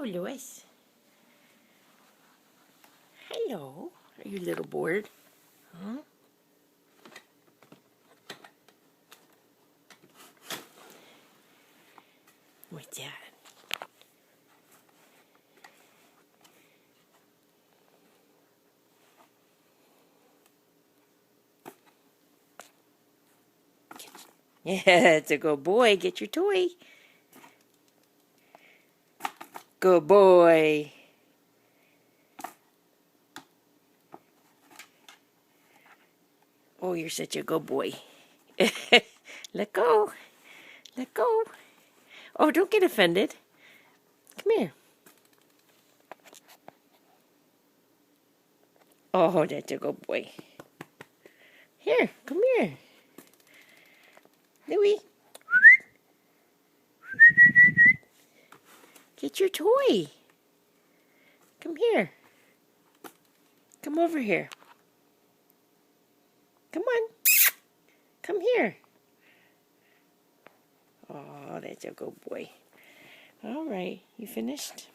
Hello, Louis. Hello. Are you a little bored? Huh? What's that? Yeah, it's a good boy. Get your toy. Good boy. Oh, you're such a good boy. Let go. Let go. Oh, don't get offended. Come here. Oh, that's a good boy. Here, come here. Louie. Get your toy. Come here. Come over here. Come on. Come here. Oh, that's a good boy. All right, you finished?